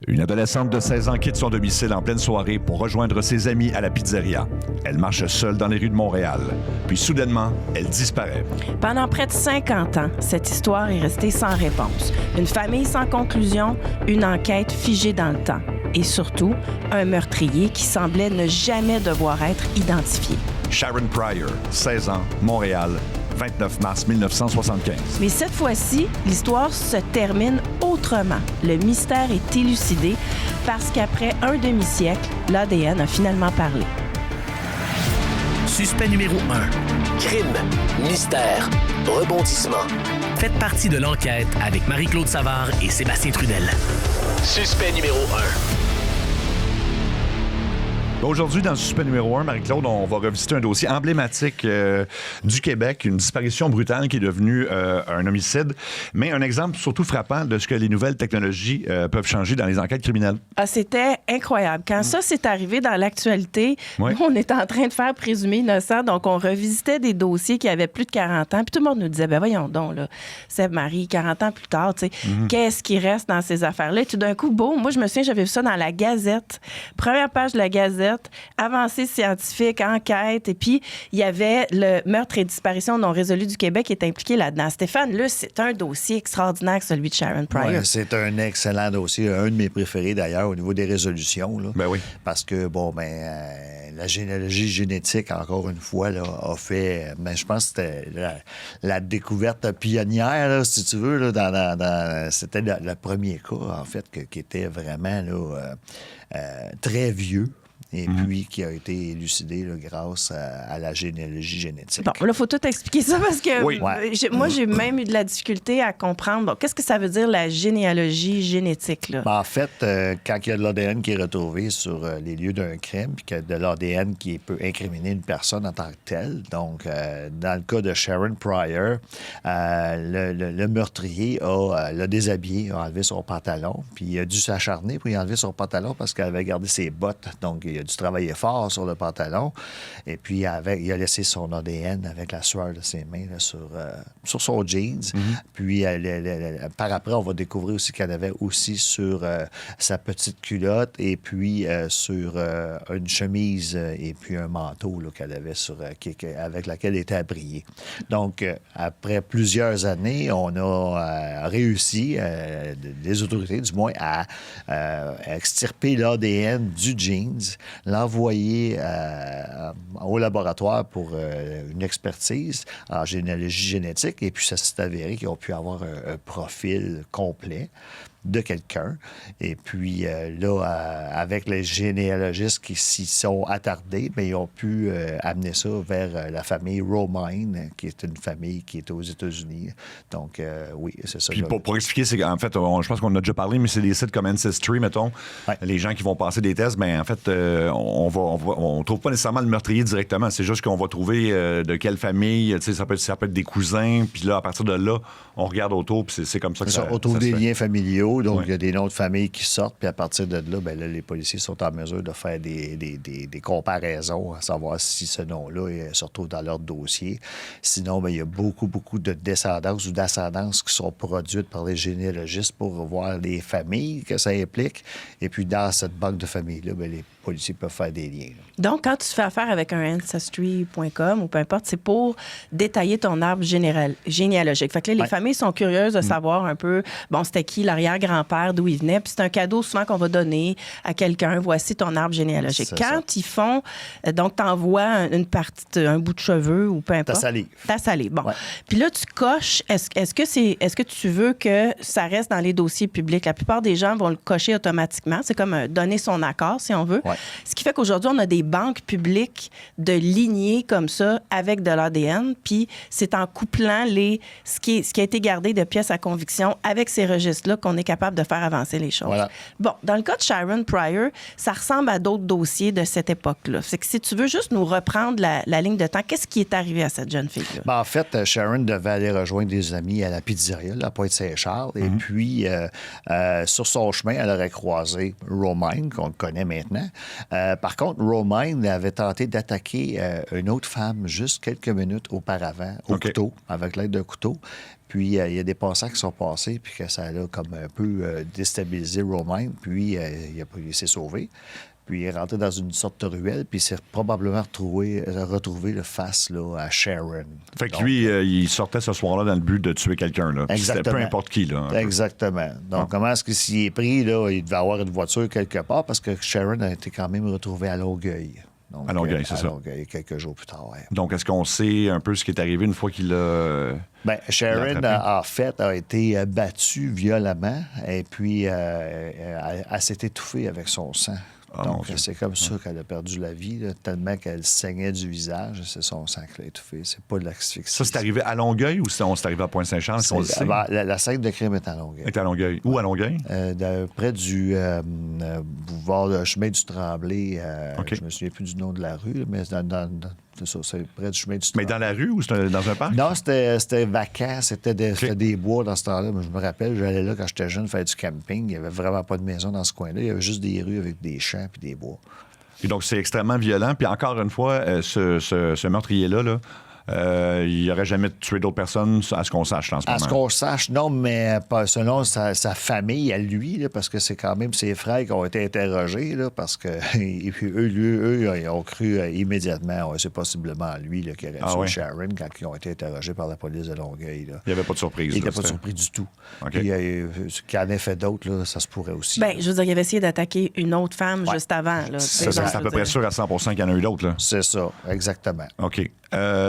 Une adolescente de 16 ans quitte son domicile en pleine soirée pour rejoindre ses amis à la pizzeria. Elle marche seule dans les rues de Montréal. Puis soudainement, elle disparaît. Pendant près de 50 ans, cette histoire est restée sans réponse. Une famille sans conclusion, une enquête figée dans le temps. Et surtout, un meurtrier qui semblait ne jamais devoir être identifié. Sharon Pryor, 16 ans, Montréal, 29 mars 1975. Mais cette fois-ci, l'histoire se termine autrement. Le mystère est élucidé parce qu'après un demi-siècle, l'ADN a finalement parlé. Suspect numéro 1. Crime, mystère, rebondissement. Faites partie de l'enquête avec Marie-Claude Savard et Sébastien Trudel. Suspect numéro 1. Aujourd'hui, dans le suspect numéro 1, Marie-Claude, on va revisiter un dossier emblématique du Québec, une disparition brutale qui est devenue un homicide, mais un exemple surtout frappant de ce que les nouvelles technologies peuvent changer dans les enquêtes criminelles. Ah, c'était incroyable. Quand ça s'est arrivé dans l'actualité, Oui. nous, on était en train de faire présumer innocent, donc on revisitait des dossiers qui avaient plus de 40 ans, puis tout le monde nous disait, ben voyons donc, là, Seb-Marie, 40 ans plus tard, tu sais, qu'est-ce qui reste dans ces affaires-là? Et tout d'un coup, moi, je me souviens, j'avais vu ça dans la Gazette, première page de la Gazette, avancée scientifique, enquête, et puis il y avait le meurtre et disparition non résolu du Québec qui est impliqué là-dedans. Stéphane, là, c'est un dossier extraordinaire, celui de Sharon Pryor. Ouais, c'est un excellent dossier, un de mes préférés d'ailleurs au niveau des résolutions. Là, Ben oui. Parce que, la généalogie génétique, encore une fois, là, a fait, je pense que c'était la découverte pionnière, là, si tu veux, là, c'était le premier cas, en fait, qui était vraiment là, très vieux. Et puis qui a été élucidé là, grâce à la généalogie génétique. Bon, là, il faut tout expliquer ça parce que Oui. moi, j'ai même eu de la difficulté à comprendre. Bon, qu'est-ce que ça veut dire, la généalogie génétique, là? En fait, quand il y a de l'ADN qui est retrouvé sur les lieux d'un crime, puis qu'il y a de l'ADN qui peut incriminer une personne en tant que telle, donc dans le cas de Sharon Pryor, le meurtrier l'a déshabillé, a enlevé son pantalon, puis il a dû s'acharner pour y enlever son pantalon parce qu'elle avait gardé ses bottes. Donc, il a dû travailler fort sur le pantalon. Et puis, il a laissé son ADN avec la sueur de ses mains là, sur son jeans. Puis, par après, on va découvrir aussi qu'elle avait aussi sur sa petite culotte et puis sur une chemise et puis un manteau là, qu'elle avait avec laquelle elle était habillée. Donc, après plusieurs années, on a réussi, les autorités du moins, à extirper l'ADN du jeans, l'envoyer au laboratoire pour une expertise en généalogie génétique. Et puis, ça s'est avéré qu'ils ont pu avoir un profil complet de quelqu'un. Et puis avec les généalogistes qui s'y sont attardés, bien, ils ont pu amener ça vers la famille Romine, qui est une famille qui est aux États-Unis. Donc, oui, c'est ça. Puis pour expliquer, c'est qu'en fait, je pense qu'on a déjà parlé, mais c'est des sites comme Ancestry, mettons. Ouais. Les gens qui vont passer des tests, bien, en fait, on trouve pas nécessairement le meurtrier directement. C'est juste qu'on va trouver de quelle famille, tu sais, ça peut être des cousins, puis là, à partir de là, on regarde autour, puis c'est comme ça que ça on trouve ça se des fait. liens familiaux, donc Oui. il y a des noms de famille qui sortent, puis à partir de là, bien, là, les policiers sont en mesure de faire des comparaisons, à savoir si ce nom-là se retrouve dans leur dossier. Sinon, bien, il y a beaucoup de descendances ou d'ascendances qui sont produites par les généalogistes pour voir les familles que ça implique. Et puis, dans cette banque de familles-là, bien, les policiers peuvent faire des liens. Là. Donc, quand tu fais affaire avec un Ancestry.com ou peu importe, c'est pour détailler ton arbre généalogique. Fait que là, les familles sont curieuses de savoir un peu, bon, c'était qui l'arrière-grand-père, d'où il venait. Puis c'est un cadeau souvent qu'on va donner à quelqu'un. Voici ton arbre généalogique. C'est Quand ils font, donc, t'envoies une partie, un bout de cheveux ou peu importe. Ta salive. Bon. Ouais. Puis là, tu coches. Est-ce que tu veux que ça reste dans les dossiers publics? La plupart des gens vont le cocher automatiquement. C'est comme donner son accord, si on veut. Ouais. Ce qui fait qu'aujourd'hui, on a des banques publiques de lignées comme ça avec de l'ADN. Puis c'est en couplant ce qui a été gardé de pièces à conviction avec ces registres-là qu'on est capable de faire avancer les choses. Voilà. Bon, dans le cas de Sharon Pryor, ça ressemble à d'autres dossiers de cette époque-là. C'est que si tu veux juste nous reprendre la ligne de temps, qu'est-ce qui est arrivé à cette jeune fille-là? Ben, en fait, Sharon devait aller rejoindre des amis à la pizzeria, à Pointe-Saint-Charles. Et puis, sur son chemin, elle aurait croisé Romine, qu'on connaît maintenant. Par contre, Romine avait tenté d'attaquer une autre femme juste quelques minutes auparavant au couteau, avec l'aide d'un couteau. Puis il y a des passants qui sont passés, puis que ça a comme un peu déstabilisé Romain, puis il s'est sauvé. Puis il est rentré dans une sorte de ruelle, puis il s'est probablement retrouvé le face là, à Sharon. Fait que Donc, lui, il sortait ce soir-là dans le but de tuer quelqu'un. Là. C'était Exactement. peu importe qui. Là, exactement. Donc, comment est-ce que s'il est pris, là, il devait avoir une voiture quelque part, parce que Sharon a été quand même retrouvé à Longueuil. Donc, à Longueuil, c'est ça. À Longueuil, quelques jours plus tard, ouais. Donc, est-ce qu'on sait un peu ce qui est arrivé une fois qu'il a... Bien, Sharon, en fait, a été battue violemment, et puis elle s'est étouffée avec son sang. Ah, mon Donc, Dieu. c'est comme ça qu'elle a perdu la vie, là, tellement qu'elle saignait du visage. C'est son sang qui l'a étouffée. C'est pas de l'asphyxie. Ça, c'est arrivé à Longueuil ou c'est arrivé à Pointe-Saint-Charles? Si on le sait? La scène de crime est à Longueuil. Est à Longueuil. Où à Longueuil? Près du boulevard de chemin du Tremblay. OK. Je me souviens plus du nom de la rue, mais c'est ça, c'est près du chemin du Tremblay. Mais dans la rue ou c'était dans un parc? Non, c'était vacant. C'était des bois dans ce temps-là. Mais je me rappelle, j'allais là quand j'étais jeune faire du camping. Il n'y avait vraiment pas de maison dans ce coin-là. Il y avait juste des rues avec des champs puis des bois. Et donc, c'est extrêmement violent. Puis encore une fois, ce meurtrier-là, là, il n'aurait jamais tué d'autres personnes, à ce qu'on sache en ce moment. À ce qu'on sache, non, mais pas selon sa famille à lui, là, parce que c'est quand même ses frères qui ont été interrogés, là, parce que et puis eux, ils ont cru immédiatement, c'est possiblement lui là, qui aurait tué Sharon quand ils ont été interrogés par la police de Longueuil. Là. Il n'y avait pas de surprise. Il n'était pas surpris du tout. Okay. Puis, qu'il en ait fait d'autres, là, ça se pourrait aussi. Bien, je veux dire, il avait essayé d'attaquer une autre femme juste avant. Là, c'est à peu près sûr à 100 qu'il y en a eu d'autres. Là. C'est ça, exactement. OK.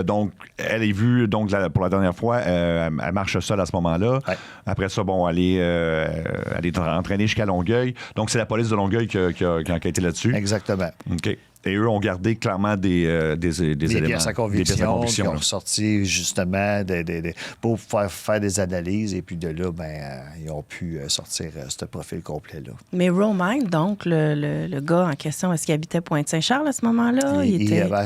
Donc, elle est vue pour la dernière fois. Elle marche seule à ce moment-là. Ouais. Après ça, bon, elle est entraînée jusqu'à Longueuil. Donc, c'est la police de Longueuil qui a enquêté là-dessus. Exactement. OK. Et eux ont gardé clairement des éléments. Pièces à conviction qui ont là. sorti justement pour faire des analyses. Et puis de là, ils ont pu sortir ce profil complet-là. Mais Romain, donc, le gars en question, est-ce qu'il habitait Pointe-Saint-Charles à ce moment-là?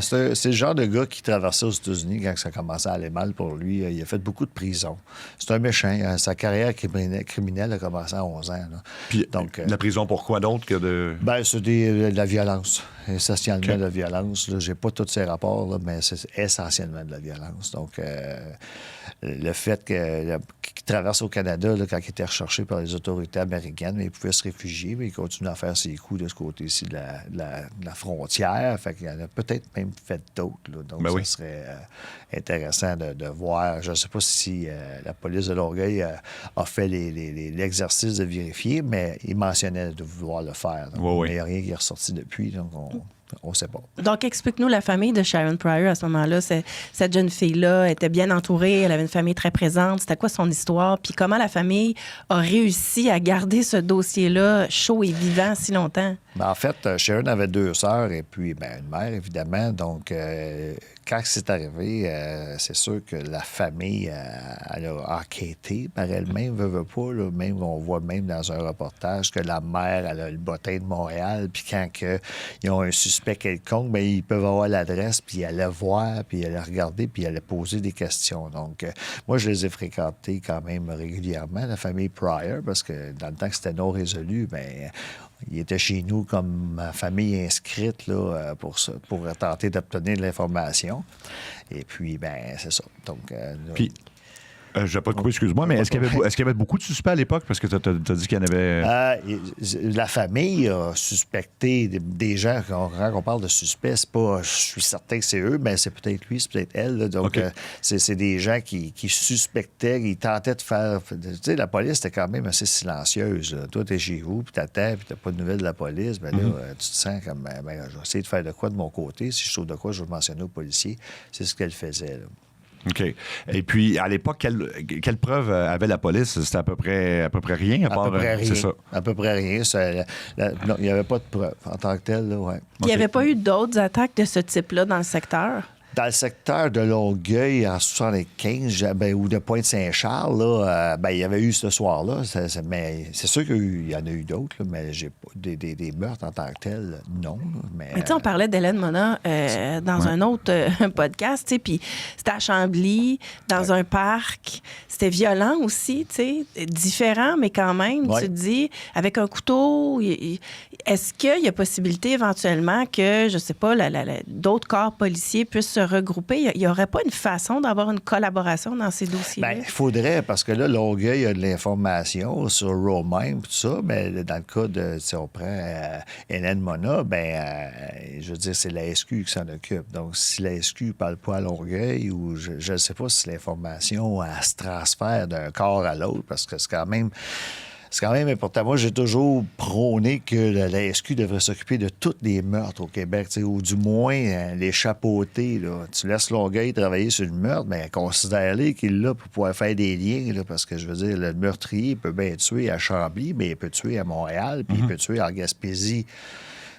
C'est le genre de gars qui traversait aux États-Unis quand ça commençait à aller mal pour lui. Il a fait beaucoup de prison. C'est un méchant. Sa carrière criminelle a commencé à 11 ans. Là. Puis, donc, la prison, pourquoi d'autre que de... c'est de la violence. Essentiellement de la violence. Je n'ai pas tous ces rapports, là, mais c'est essentiellement de la violence. Donc, le fait qu'il traverse au Canada, là, quand il était recherché par les autorités américaines, il pouvait se réfugier, mais il continue à faire ses coups de ce côté-ci de la frontière. Fait qu'il en a peut-être même fait d'autres. Là. Donc, ça serait intéressant de voir. Je ne sais pas si la police de Longueuil a fait l'exercice de vérifier, mais il mentionnait de vouloir le faire. Donc, mais il n'y a rien qui est ressorti depuis. Donc, on ne sait pas. Donc, explique-nous la famille de Sharon Pryor à ce moment-là. Cette jeune fille-là était bien entourée, elle avait une famille très présente. C'était quoi son histoire? Puis comment la famille a réussi à garder ce dossier-là chaud et vivant si longtemps? En fait, Sharon avait 2 sœurs et puis une mère, évidemment. Donc, quand c'est arrivé, c'est sûr que la famille elle a enquêté par elle-même, veut pas. Là, même on voit même dans un reportage que la mère, elle a le bottin de Montréal. Puis quand ils ont un suspect quelconque, ils peuvent avoir l'adresse, puis elle le voir, puis elle le regarder, puis elle a posé des questions. Donc, moi, je les ai fréquentés quand même régulièrement, la famille Pryor, parce que dans le temps que c'était non résolu, il était chez nous comme famille inscrite là, pour tenter d'obtenir de l'information. Et puis, c'est ça. Donc, puis, je ne vais pas te couper, excuse-moi, mais est-ce qu'il y avait beaucoup de suspects à l'époque? Parce que tu as dit qu'il y en avait... la famille a suspecté des gens. Quand on parle de suspects, c'est pas... Je suis certain que c'est eux, mais c'est peut-être lui, c'est peut-être elle. Là. Donc, c'est des gens qui suspectaient, qui tentaient de faire... Tu sais, la police était quand même assez silencieuse. Là. Toi, t'es chez vous, puis t'attends, puis t'as pas de nouvelles de la police. Là, tu te sens comme... je vais essayer de faire de quoi de mon côté. Si je trouve de quoi, je vais le mentionner aux policiers. C'est ce qu'elle faisait, là. OK. Et puis, à l'époque, quelle preuve avait la police? C'était à peu près rien? À peu près rien. C'est ça. À peu près rien. Non, il n'y avait pas de preuve en tant que tel. Là, ouais. Il n'y avait pas eu d'autres attaques de ce type-là dans le secteur? Dans le secteur de Longueuil, en 75, ou de Pointe-Saint-Charles, là, il y avait eu ce soir-là. Mais c'est sûr qu'il y en a eu d'autres, là, mais j'ai pas des meurtres en tant que tels, non. Mais tu sais, on parlait d'Hélène Mona dans un autre podcast, puis c'était à Chambly, dans un parc. C'était violent aussi, tu sais, différent, mais quand même, tu te dis, avec un couteau, est-ce qu'il y a possibilité éventuellement que, je sais pas, d'autres corps policiers puissent se regrouper? Il n'y aurait pas une façon d'avoir une collaboration dans ces dossiers-là? Bien, il faudrait, parce que là, Longueuil a de l'information sur Romain, tout ça, mais dans le cas de, si on prend Hélène Mona, je veux dire, c'est la SQ qui s'en occupe. Donc, si la SQ ne parle pas à Longueuil, ou je ne sais pas si l'information elle se transfère d'un corps à l'autre, parce que c'est quand même important. Moi, j'ai toujours prôné que la SQ devrait s'occuper de tous les meurtres au Québec, ou du moins les chapeauter. Là. Tu laisses Longueuil travailler sur le meurtre, mais considère-les qu'il est là pour pouvoir faire des liens, là, parce que, je veux dire, le meurtrier peut bien tuer à Chambly, mais il peut tuer à Montréal, puis il peut tuer en Gaspésie.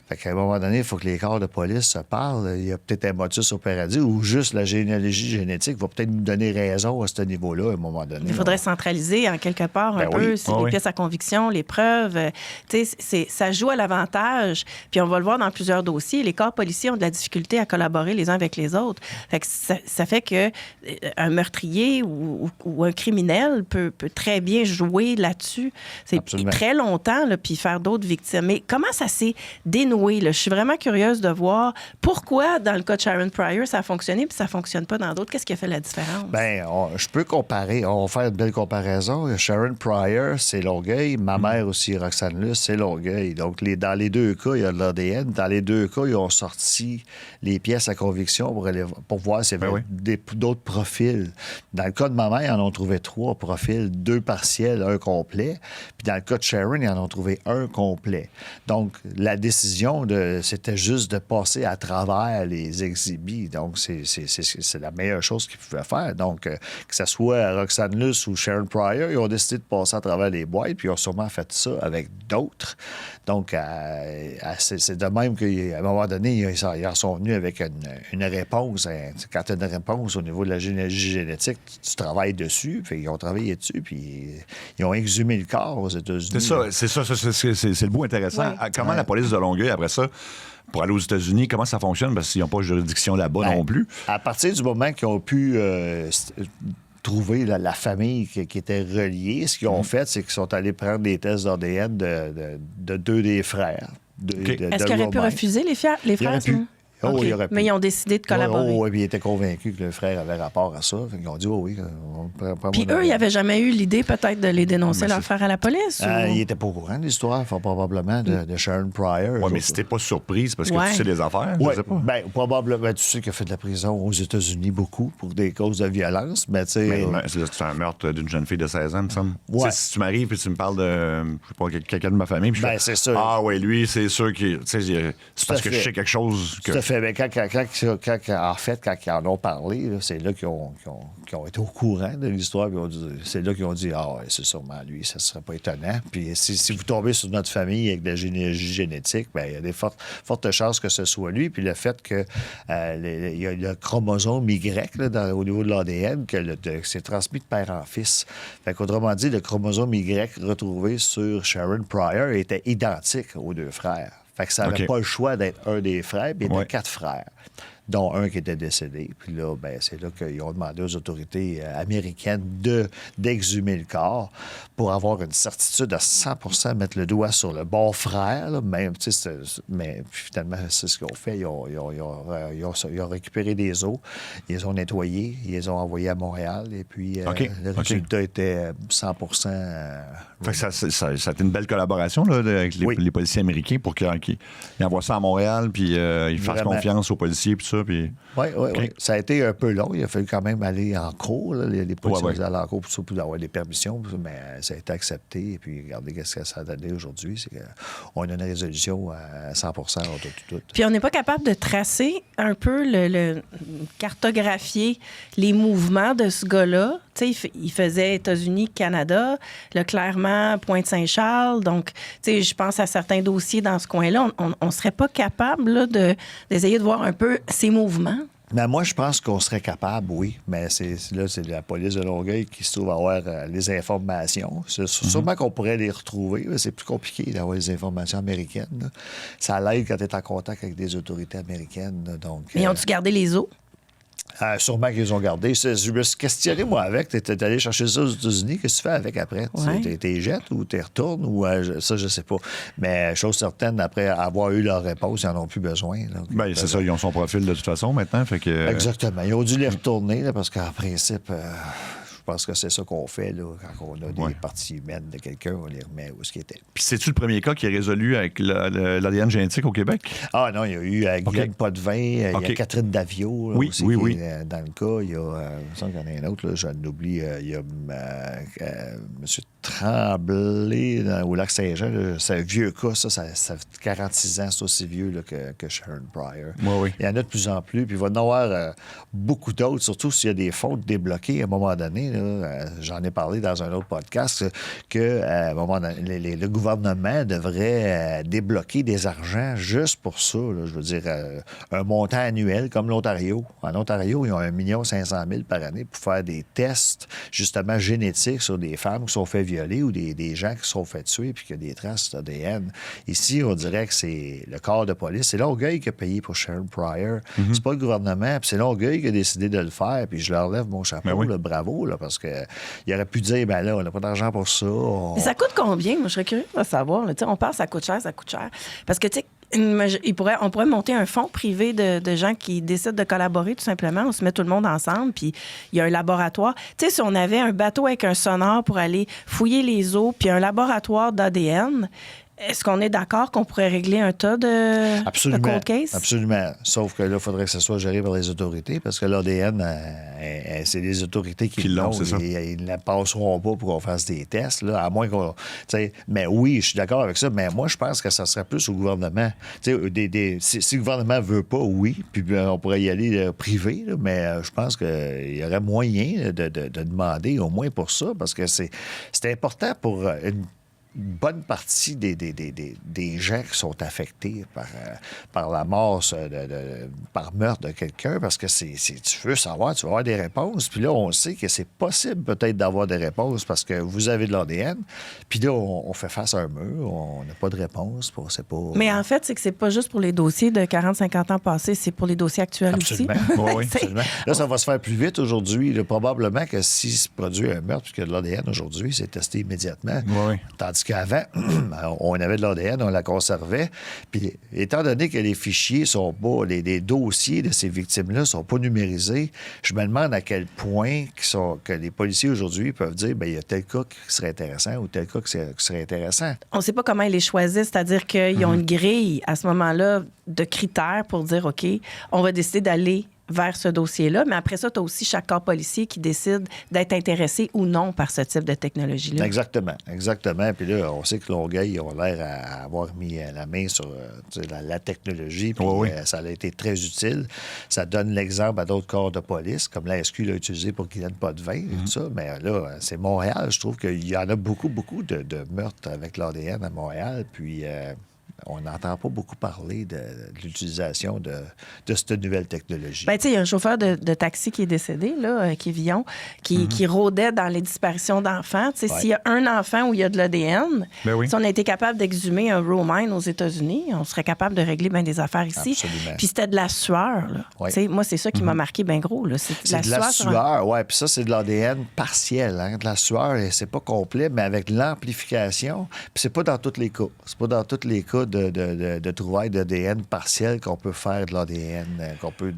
Fait qu'à un moment donné, il faut que les corps de police se parlent. Il y a peut-être un motus operandi ou juste la généalogie génétique va peut-être nous donner raison à ce niveau-là à un moment donné. Il faudrait centraliser en quelque part un peu les pièces à conviction, les preuves. Ça joue à l'avantage. Puis on va le voir dans plusieurs dossiers. Les corps policiers ont de la difficulté à collaborer les uns avec les autres. Fait que ça fait que un meurtrier ou un criminel peut très bien jouer là-dessus. C'est très longtemps, là, puis faire d'autres victimes. Mais comment ça s'est dénoué? Je suis vraiment curieuse de voir pourquoi, dans le cas de Sharon Pryor, ça a fonctionné puis ça ne fonctionne pas dans d'autres. Qu'est-ce qui a fait la différence? Bien, je peux comparer. On va faire une belle comparaison. Sharon Pryor, c'est Longueuil. Ma mère aussi, Roxane Luce, c'est Longueuil. Donc, dans les deux cas, il y a de l'ADN. Dans les deux cas, ils ont sorti les pièces à conviction pour voir s'il y avait d'autres profils. Dans le cas de ma mère, ils en ont trouvé 3 profils, 2 partiels, 1 complet. Puis dans le cas de Sharon, ils en ont trouvé 1 complet. Donc, la décision c'était juste de passer à travers les exhibits. Donc, c'est la meilleure chose qu'ils pouvaient faire. Donc, que ce soit Roxane Luce ou Sharon Pryor, ils ont décidé de passer à travers les boîtes, puis ils ont sûrement fait ça avec d'autres. Donc, c'est de même qu'à un moment donné, ils en sont venus avec une réponse. Quand tu as une réponse au niveau de la généalogie génétique, tu travailles dessus, puis ils ont travaillé dessus, puis ils ont exhumé le corps aux États-Unis. C'est le bout intéressant. Oui. Comment la police de Longueuil, après ça, pour aller aux États-Unis, comment ça fonctionne? Parce qu'ils n'ont pas de juridiction là-bas non plus. À partir du moment qu'ils ont pu trouver la famille qui était reliée, ce qu'ils ont fait, c'est qu'ils sont allés prendre des tests d'ADN de 2 des frères. Est-ce qu'ils auraient pu refuser les frères? Okay. Mais ils ont décidé de collaborer. Oui, puis ils étaient convaincus que le frère avait rapport à ça. Ils ont dit, oui. Puis eux, ils n'avaient jamais eu l'idée peut-être de les dénoncer, leur frère à la police? Ils n'étaient pas au courant de l'histoire, probablement, de Sharon Pryor. Oui, mais si t'es pas surprise parce que tu sais les affaires, je sais pas. Bien, probablement, tu sais qu'il a fait de la prison aux États-Unis beaucoup pour des causes de violence, mais tu sais... C'est un meurtre d'une jeune fille de 16 ans, me semble. Ouais. Si tu m'arrives et tu me parles de, je sais pas, quelqu'un de ma famille, puis c'est sûr. Ah oui, lui, c'est sûr qu'il... C'est parce que je sais quelque chose que... Tout à fait. Mais quand ils en ont parlé, là, c'est là qu'ils ont été au courant de l'histoire. C'est là qu'ils ont dit, c'est sûrement lui, ça ne serait pas étonnant. Puis si vous tombez sur notre famille avec de la généalogie génétique, bien, il y a des fortes chances que ce soit lui. Puis le fait que il y a le chromosome Y là, au niveau de l'ADN, que c'est transmis de père en fils. Fait qu'autrement dit, le chromosome Y retrouvé sur Sharon Pryor était identique aux 2 frères. Fait que ça n'avait pas le choix d'être un des frères, puis il y avait 4 frères, dont un qui était décédé. Puis là, c'est là qu'ils ont demandé aux autorités américaines d'exhumer le corps pour avoir une certitude à 100%, mettre le doigt sur le bon frère, là, même, mais finalement, c'est ce qu'ils ont fait. Ils ont récupéré des os, ils les ont nettoyés, ils les ont envoyés à Montréal, et puis le résultat était 100%... Fait que ça a été une belle collaboration là, avec les policiers américains pour qu'ils envoient ça à Montréal, puis ils fassent confiance aux policiers, puis ça. Oui. Ça a été un peu long. Il a fallu quand même aller en cours. Là. Les policiers allaient en cours pour avoir des permissions, mais ça a été accepté. Et puis, regardez ce que ça a donné aujourd'hui. C'est qu'on a une résolution à 100% tout. Puis, on n'est pas capable de tracer un peu, cartographier les mouvements de ce gars-là. Tu sais, il faisait États-Unis, Canada, là, clairement, Pointe-Saint-Charles. Donc, tu sais, je pense à certains dossiers dans ce coin-là. On ne serait pas capable là, d'essayer de voir un peu ces mouvements. Mais moi, je pense qu'on serait capable, oui. Mais c'est la police de Longueuil qui se trouve à avoir les informations. Sûrement qu'on pourrait les retrouver. C'est plus compliqué d'avoir les informations américaines. Là. Ça l'aide quand tu es en contact avec des autorités américaines. Là, donc, mais ont-tu gardé les os? Sûrement qu'ils ont gardé. Je me suis questionné, moi, avec. Tu es allé chercher ça aux États-Unis. Qu'est-ce que tu fais avec après? Ouais. Tu jettes ou tu retournes? Ou, ça, je sais pas. Mais chose certaine, après avoir eu leur réponse, ils n'en ont plus besoin. Là. Ben, c'est ça, ils ont son profil de toute façon maintenant. Fait que, Exactement. Ils ont dû les retourner là, parce qu'en principe, je pense que c'est ça qu'on fait là, quand on a des parties humaines de quelqu'un, on les remet où ce qui était. Puis c'est-tu le premier cas qui est résolu avec l'ADN génétique au Québec? Ah non, il y a eu Guylaine Potvin, il y a Catherine Davio là, Oui, aussi, oui, qui oui. est dans le cas. Il y a, il me semble qu'il y en a un autre, là, je l'oublie, il y a M. Tremblay au Lac-Saint-Jean. Là, c'est un vieux cas, ça fait 46 ans, c'est aussi vieux là, que Sharon Pryor. Oui. Il y en a de plus en plus, puis il va y en avoir beaucoup d'autres, surtout s'il y a des fautes débloquées à un moment donné. Là, j'en ai parlé dans un autre podcast, que à un moment donné, le gouvernement devrait débloquer des argents juste pour ça. Là, je veux dire, un montant annuel comme l'Ontario. En Ontario, ils ont 1 500 000 par année pour faire des tests, justement, génétiques sur des femmes qui sont fait violer ou des gens qui sont fait tuer puis qu'il y a des traces d'ADN. Ici, on dirait que c'est le corps de police. C'est Longueuil qui a payé pour Sharon Pryor. C'est pas le gouvernement, puis c'est Longueuil qui a décidé de le faire, puis je leur lève mon chapeau, là, bravo, là, parce que il aurait pu dire, ben là, on n'a pas d'argent pour ça. Mais ça coûte combien? Moi, je serais curieux de savoir. Là. On pense, ça coûte cher. Parce que, tu sais, on pourrait monter un fonds privé de gens qui décident de collaborer, tout simplement. On se met tout le monde ensemble, puis il y a un laboratoire. Tu sais, si on avait un bateau avec un sonore pour aller fouiller les eaux, puis un laboratoire d'ADN, est-ce qu'on est d'accord qu'on pourrait régler un tas de cold case? Absolument. Sauf que là, il faudrait que ça soit géré par les autorités parce que l'ADN, c'est les autorités qui l'ont. C'est ça. Ils ne la passeront pas pour qu'on fasse des tests, là, à moins qu'on... Mais oui, je suis d'accord avec ça, mais moi, je pense que ça serait plus au gouvernement. Si le gouvernement ne veut pas, oui, puis on pourrait y aller privé, là, mais je pense qu'il y aurait moyen de demander au moins pour ça parce que c'est important pour une bonne partie des gens qui sont affectés par la mort, par meurtre de quelqu'un, parce que tu veux savoir, tu vas avoir des réponses. Puis là, on sait que c'est possible peut-être d'avoir des réponses parce que vous avez de l'ADN. Puis là, on fait face à un mur, on n'a pas de réponse. C'est pas... Mais en fait, c'est que c'est pas juste pour les dossiers de 40-50 ans passés, c'est pour les dossiers actuels Absolument. aussi. Oui, absolument. Là, ça va se faire plus vite aujourd'hui. Là, probablement que s'il se produit un meurtre, puisque de l'ADN aujourd'hui, c'est testé immédiatement. Oui. Tandis qu'avant, on avait de l'ADN, on la conservait. Puis, étant donné que les fichiers sont pas, les dossiers de ces victimes-là sont pas numérisés, je me demande à quel point que les policiers aujourd'hui peuvent dire, bien, il y a tel cas qui serait intéressant ou tel cas qui serait intéressant. On ne sait pas comment ils les choisissent, c'est-à-dire qu'ils ont une grille à ce moment-là de critères pour dire, OK, on va décider d'aller vers ce dossier-là. Mais après ça, tu as aussi chaque corps policier qui décide d'être intéressé ou non par ce type de technologie-là. Exactement. Puis là, on sait que Longueuil ont l'air à avoir mis la main sur la technologie, puis ça a été très utile. Ça donne l'exemple à d'autres corps de police, comme la SQ l'a utilisé pour Guylaine Potvin et tout ça. Mais là, c'est Montréal. Je trouve qu'il y en a beaucoup de meurtres avec l'ADN à Montréal. Puis... on n'entend pas beaucoup parler de l'utilisation de cette nouvelle technologie. Bien, tu sais, il y a un chauffeur de taxi qui est décédé, là, qui est Villon, qui rôdait dans les disparitions d'enfants. Tu sais, s'il y a un enfant où il y a de l'ADN, si on a été capable d'exhumer un Romaine aux États-Unis, on serait capable de régler bien des affaires ici. Absolument. Puis c'était de la sueur, là. Tu sais, moi, c'est ça qui m'a marqué bien gros, là. C'est de la sueur, oui. Puis ça, c'est de l'ADN partiel. Hein? De la sueur, et c'est pas complet, mais avec l'amplification. Puis c'est pas dans tous les cas. C'est pas dans tous les cas de trouvailles d'ADN partiel qu'on peut faire de l'ADN, qu'on peut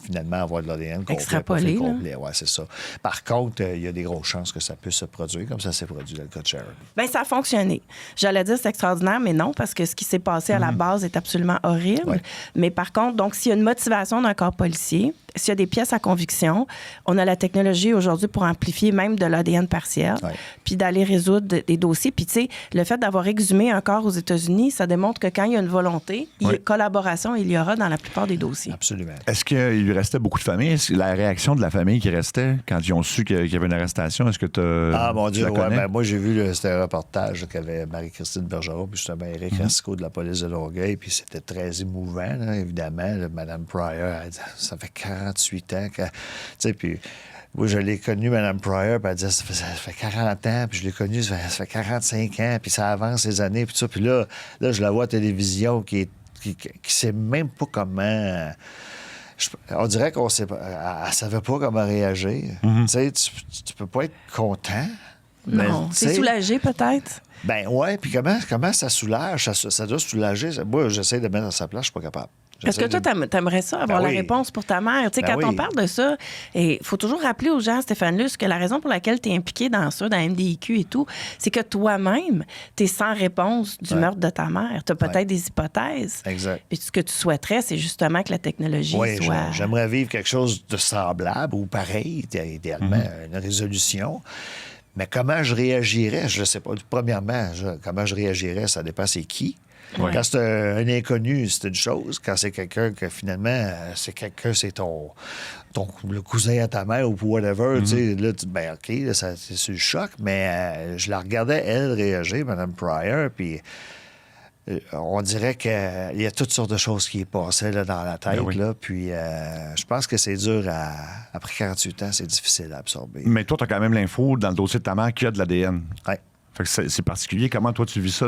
finalement avoir de l'ADN extrapolé. Complet. Ouais, c'est ça. Par contre, il y a des grosses chances que ça puisse se produire, comme ça s'est produit dans le cas de Sharon. Bien, ça a fonctionné. J'allais dire c'est extraordinaire, mais non, parce que ce qui s'est passé à la base est absolument horrible. Ouais. Mais par contre, donc, s'il y a une motivation d'un corps policier, s'il y a des pièces à conviction, on a la technologie aujourd'hui pour amplifier même de l'ADN partiel, puis d'aller résoudre des dossiers. Puis, tu sais, le fait d'avoir exhumé un corps aux États-Unis, ça démontre que quand il y a une volonté, collaboration, il y aura dans la plupart des dossiers. Absolument. Est-ce qu'il lui restait beaucoup de familles? Est-ce que la réaction de la famille qui restait quand ils ont su qu'il y avait une arrestation, est-ce que tu Ah, mon Dieu, moi, j'ai vu, c'était un reportage qu'avait Marie-Christine Bergeron, puis justement Éric Racicot de la police de Longueuil, puis c'était très émouvant, là, évidemment. Mme Pryor, ça fait 48 ans que... Tu sais, puis... Moi, je l'ai connue, Mme Pryor, puis elle disait, ça fait 40 ans, puis je l'ai connue, ça fait 45 ans, puis ça avance les années, puis tout ça. Puis là, je la vois à la télévision qui sait même pas comment... On dirait qu'on sait pas, elle savait pas comment réagir. Tu sais, tu peux pas être content. Non, c'est soulagé peut-être. Ben ouais, puis comment ça soulage? Ça doit soulager. Moi, j'essaie de mettre à sa place, je suis pas capable. Est-ce que toi, t'aimerais ça, avoir la réponse pour ta mère? Tu sais, quand on parle de ça, il faut toujours rappeler aux gens, Stéphane Luce, que la raison pour laquelle tu es impliqué dans ça, dans MDIQ et tout, c'est que toi-même, tu es sans réponse du meurtre de ta mère. Tu as peut-être des hypothèses. Exact. Puis ce que tu souhaiterais, c'est justement que la technologie soit... J'aimerais vivre quelque chose de semblable ou pareil, idéalement, une résolution. Mais comment je réagirais? Je ne sais pas. Premièrement, comment je réagirais, ça dépend c'est qui. Ouais. Quand c'est un inconnu, c'est une chose. Quand c'est quelqu'un que finalement, c'est le cousin à ta mère ou whatever, tu sais, là, ben OK, là, c'est le choc. Mais je la regardais, elle, réagir, Mme Pryor, puis on dirait qu'il y a toutes sortes de choses qui passaient là, dans la tête. Là, puis je pense que c'est dur après 48 ans, c'est difficile à absorber. Mais toi, tu as quand même l'info dans le dossier de ta mère qu'il y a de l'ADN. Oui. Fait que c'est particulier. Comment, toi, tu vis ça?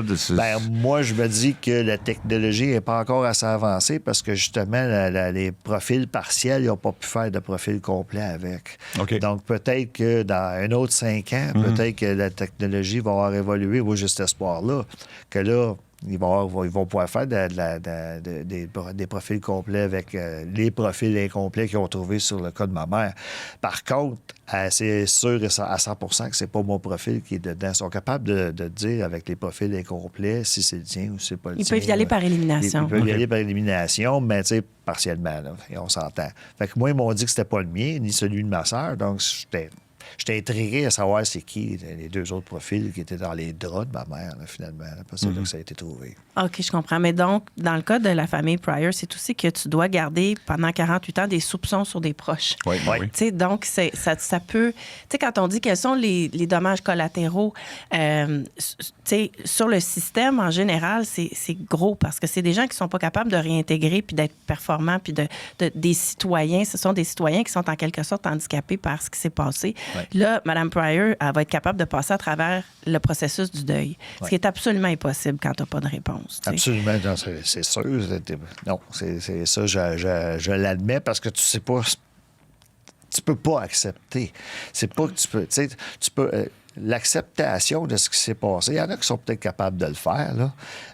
Moi, je me dis que la technologie n'est pas encore assez avancée parce que, justement, les profils partiels, ils n'ont pas pu faire de profil complet avec. Okay. Donc, peut-être que dans un autre 5 ans, peut-être que la technologie va avoir évolué. Moi, j'ai cet espoir-là. Que là, ils vont pouvoir faire des profils complets avec les profils incomplets qu'ils ont trouvés sur le cas de ma mère. Par contre, c'est sûr à 100% que c'est pas mon profil qui est dedans. Ils sont capables de dire avec les profils incomplets si c'est le tien ou si c'est pas le tien. Ils peuvent y aller par élimination. Ils peuvent y aller par élimination, mais tu sais, partiellement, là, et on s'entend. Fait que moi, ils m'ont dit que c'était pas le mien, ni celui de ma sœur, donc j'étais intrigué à savoir c'est qui les deux autres profils qui étaient dans les draps de ma mère, là, finalement. Parce que c'est là que ça a été trouvé. OK, je comprends. Mais donc, dans le cas de la famille Pryor, c'est aussi que tu dois garder pendant 48 ans des soupçons sur des proches. Oui. Tu sais, donc, ça peut... Tu sais, quand on dit quels sont les dommages collatéraux, tu sais, sur le système, en général, c'est gros parce que c'est des gens qui sont pas capables de réintégrer puis d'être performants puis des citoyens. Ce sont des citoyens qui sont en quelque sorte handicapés par ce qui s'est passé. Ouais. Là, Mme Pryor, elle va être capable de passer à travers le processus du deuil, ce qui est absolument impossible quand tu n'as pas de réponse. T'sais. Absolument, non, c'est sûr. Non, c'est ça, je l'admets parce que tu sais pas... Tu peux pas accepter. C'est pas que tu peux... Tu peux... l'acceptation de ce qui s'est passé, il y en a qui sont peut-être capables de le faire, là,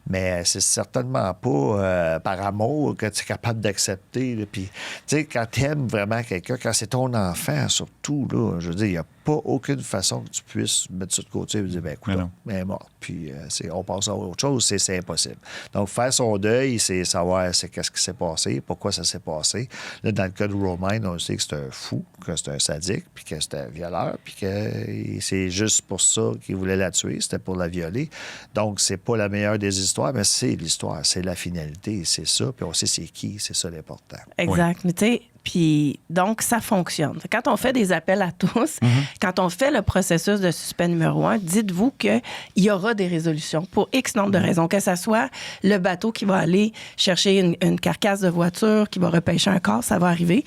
mais c'est certainement pas par amour que tu es capable d'accepter. Puis, tu sais, quand tu aimes vraiment quelqu'un, quand c'est ton enfant, surtout, là, je veux dire, il n'y a pas aucune façon que tu puisses mettre ça de côté et dire, ben écoute, elle est morte. Puis, on passe à autre chose, c'est impossible. Donc, faire son deuil, c'est savoir qu'est-ce qui s'est passé, pourquoi ça s'est passé. Là, dans le cas de Romain, on sait que c'est un fou, que c'est un sadique, puis que c'est un violeur, puis que c'est juste pour ça qu'il voulait la tuer, c'était pour la violer. Donc, c'est pas la meilleure des histoires, mais c'est l'histoire, c'est la finalité, c'est ça, puis on sait c'est qui, c'est ça l'important. Exact. Mais tu sais, puis donc, ça fonctionne. Quand on fait des appels à tous, quand on fait le processus de suspect numéro 1, dites-vous qu'il y aura des résolutions pour X nombre de raisons, que ce soit le bateau qui va aller chercher une carcasse de voiture, qui va repêcher un corps, ça va arriver.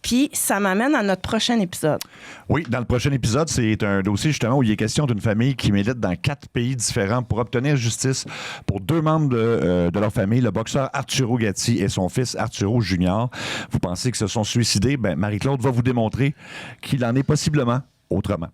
Puis, ça m'amène à notre prochain épisode. Oui, dans le prochain épisode, c'est un dossier justement où il est question d'une famille qui milite dans 4 pays différents pour obtenir justice pour 2 membres de leur famille, le boxeur Arturo Gatti et son fils Arturo Junior. Vous pensez qu'ils se sont suicidés? Bien, Marie-Claude va vous démontrer qu'il en est possiblement autrement.